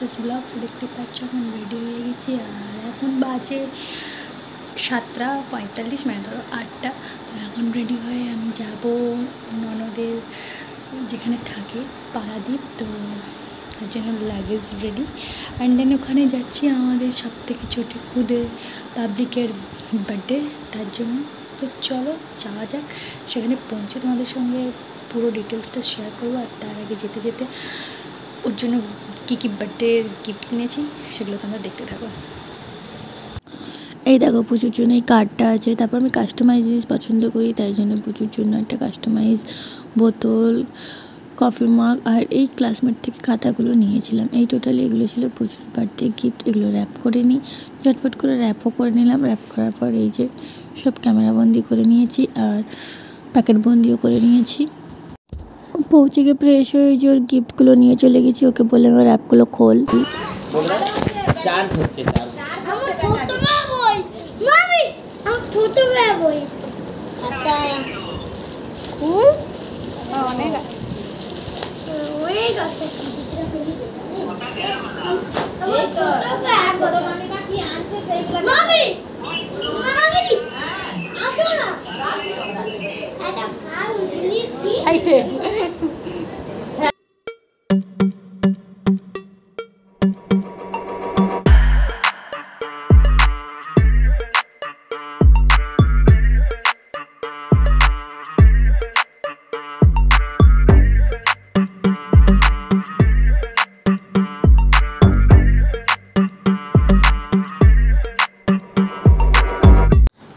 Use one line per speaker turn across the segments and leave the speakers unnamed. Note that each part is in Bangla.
S blog. দেখতে পাচ্ছ এখন রেডি হয়ে গেছি আর এখন বাজে 7:45, মানে ধরো 8টা। তো এখন রেডি হয়ে আমি যাব ননদের যেখানে থাকে পারাদ্বীপ, তো তার জন্য লাগেজ রেডি। অ্যান্ড দেন ওখানে যাচ্ছি আমাদের সব থেকে ছোটো খুদে পাবলিকের বার্থডে, তার জন্য। তো চলো যাওয়া যাক, সেখানে পৌঁছে তোমাদের সঙ্গে পুরো ডিটেলসটা শেয়ার করবো। আর তার আগে যেতে যেতে ওর জন্য কী কী বার্থডে গিফট কিনেছি সেগুলো তোমরা দেখতে থাকো।
এই দেখো পুজোর জন্য এই কার্ডটা আছে। তারপর আমি কাস্টমাইজ জিনিস পছন্দ করি, তাই জন্য পুজোর জন্য একটা কাস্টমাইজ বোতল, কফি মাগ আর এই ক্লাসমেট থেকে খাতাগুলো নিয়েছিলাম। এই টোটালি এগুলো ছিল পুজোর বার্থডে গিফট। এগুলো র্যাপ করে নিই, ঝটপট করে র্যাপও করে নিলাম। র্যাপ করার পর এই যে সব ক্যামেরাবন্দি করে নিয়েছি আর প্যাকেট বন্দিও করে নিয়েছি। পৌঁছে গিয়ে ফ্রেশ হয়ে যে ওর গিফটগুলো নিয়ে চলে গেছি। ওকে বলে আমার র্যাপগুলো খোল।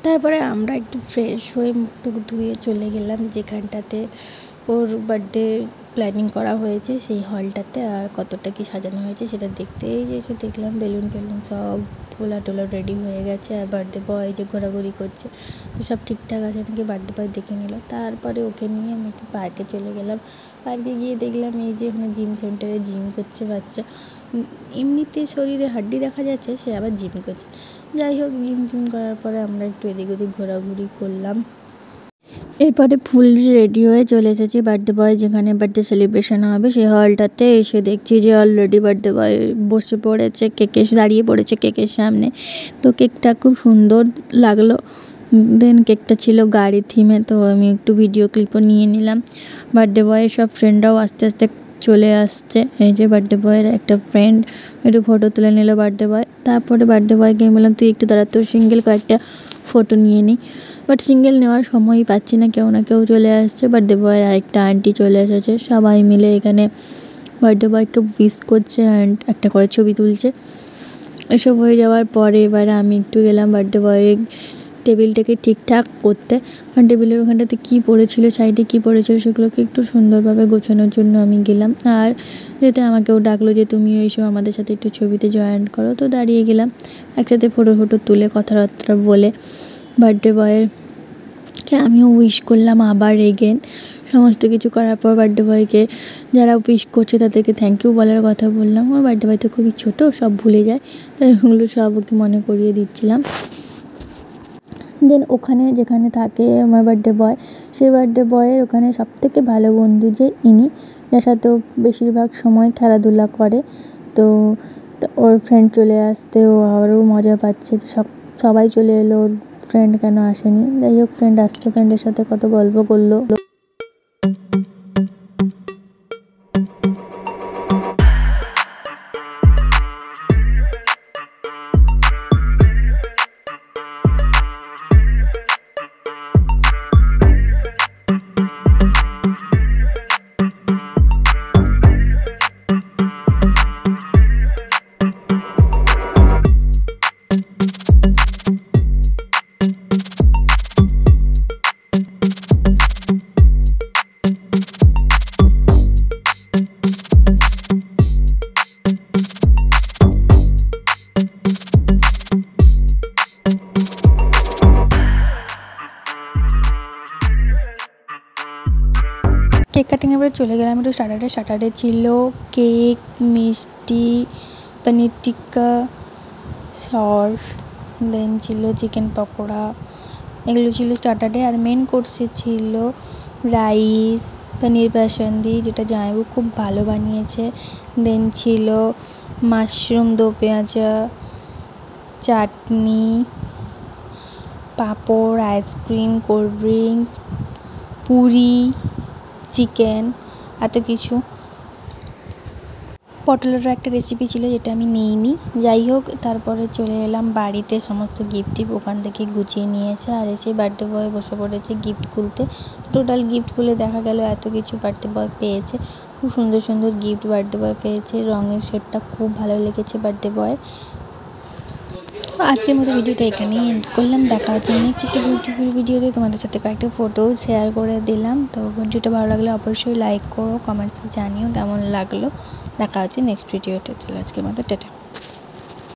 তারপরে আমরা একটু ফ্রেশ হয়ে মুখ টুক ধুয়ে চলে গেলাম যেখানটাতে ওর বার্থডে প্ল্যানিং করা হয়েছে, সেই হলটাতে। আর কতটা কি সাজানো হয়েছে সেটা দেখতেই এসে দেখলাম বেলুন ফেলুন সব ফোলা টোলা রেডি হয়ে গেছে। আর বার্থডে বয় যে ঘোরাঘুরি করছে, তো সব ঠিকঠাক আছে নাকি বার্থডে বয় দেখে নিল। তারপরে ওকে নিয়ে আমি একটু পার্কে চলে গেলাম। পার্কে গিয়ে দেখলাম এই যে এখানে জিম সেন্টারে জিম করছে বাচ্চা। এমনিতে শরীরে হাড্ডি দেখা যাচ্ছে, সে আবার জিম করছে। যাই হোক, জিম টিম করার পরে আমরা একটু এদিক ওদিক ঘোরাঘুরি করলাম। এরপরে ফুল রেডি হয়ে চলে এসেছি বার্থডে বয় যেখানে বার্থডে সেলিব্রেশন হবে সেই হলটাতে। এসে দেখছি যে অলরেডি বার্থডে বয় বসে পড়েছে, দাঁড়িয়ে পড়েছে কেকের সামনে। তো কেকটা খুব সুন্দর লাগলো। দেন কেকটা ছিল গাড়ি থিমে, তো আমি একটু ভিডিও ক্লিপও নিয়ে নিলাম। বার্থডে বয়ের সব ফ্রেন্ডরাও আস্তে আস্তে চলে আসছে। এই যে বার্থডে বয়ের একটা ফ্রেন্ড একটু ফটো তুলে নিল বার্থডে বয়। তারপরে বার্থডে বয়কে আমি বললাম তুই একটু দাঁড়া, তোর সিঙ্গেল কয়েকটা ফটো নিয়ে নিই। বাট সিঙ্গেল নেওয়ার সময়ই পাচ্ছি না, কেউ না কেউ চলে আসছে। বার্থডে বয়ের আরেকটা আন্টি চলে এসেছে, সবাই মিলে এখানে বার্থডে বয়কে উইশ করছে অ্যান্ড একটা করে ছবি তুলছে। এসব হয়ে যাওয়ার পরে এবারে আমি একটু গেলাম বার্থডে বয়ের টেবিলটাকে ঠিকঠাক করতে। কারণ টেবিলের ওখানটাতে কী পড়েছিল, সাইডে কী পড়েছিল সেগুলোকে একটু সুন্দরভাবে গোছানোর জন্য আমি গেলাম। আর যেতে আমাকেও ডাকলো যে তুমি এসো আমাদের সাথে একটু ছবিতে জয়েন করো। তো দাঁড়িয়ে গেলাম, একসাথে ফটো তুলে কথাবার্তা বলে বার্থডে বয়কে আমিও উইশ করলাম আবার এগেন। সমস্ত কিছু করার পর বার্থডে বয়কে যারা উইশ করছে তাদেরকে থ্যাংক ইউ বলার কথা বললাম। আমার বার্থডে বয় তো খুবই ছোটো, সব ভুলে যায়, তাই ওগুলো সব ওকে মনে করিয়ে দিচ্ছিলাম। দেন ওখানে যেখানে থাকে আমার বার্থডে বয়, সেই বার্থডে বয়ের ওখানে সবথেকে ভালো বন্ধু যে ইনি, যার সাথে বেশিরভাগ সময় খেলাধুলা করে। তো ওর ফ্রেন্ড চলে আসতে ও আরও মজা পাচ্ছে। সবাই চলে এলো, ওর ফ্রেন্ড কেন আসেনি। যাই হোক, ফ্রেন্ড আসতে ফ্রেন্ডের সাথে কত গল্প করলো। কেক কাটিংয়ের পরে চলে গেলাম একটু স্টার্টারে ছিল কেক, মিষ্টি, পনির টিক্কা, সস, দেন ছিল চিকেন পকোড়া, এগুলো ছিল স্টার্টারে। আর মেন কোর্সে ছিল রাইস, পনির বাসন্দি যেটা জামাইবাবু খুব ভালো বানিয়েছে। দেন ছিল mushroom dopiaza, chutney, papad, ice cream, cold drinks, puri, chicken, এত কিছু। পটলেরও একটা রেসিপি ছিল যেটা আমি নিইনি। যাই হোক, তারপরে চলে এলাম বাড়িতে, সমস্ত গিফট ওখান থেকে গুছিয়ে নিয়ে এসে আর এসে বার্থডে বয় বসে পড়েছে গিফট খুলতে। টোটাল গিফট খুলে দেখা গেল এত কিছু বার্থডে বয় পেয়েছে। খুব সুন্দর সুন্দর গিফট বার্থডে বয় পেয়েছে। রঙের শেডটা খুব ভালো লেগেছে বার্থডে বয়ের। আজকের মতো ভিডিওটা এখানেই এন্ড করলাম। দেখা হচ্ছে নেক্সট একটা বিউটিফুল ভিডিওতে। তোমাদের সাথে কয়েকটা ফটো শেয়ার করে দিলাম। তো ভিডিওটা ভালো লাগলে অবশ্যই লাইক করো, কমেন্টসে জানিও কেমন লাগলো। দেখা হচ্ছে নেক্সট ভিডিওতে। চলো আজকের মতো টাটা।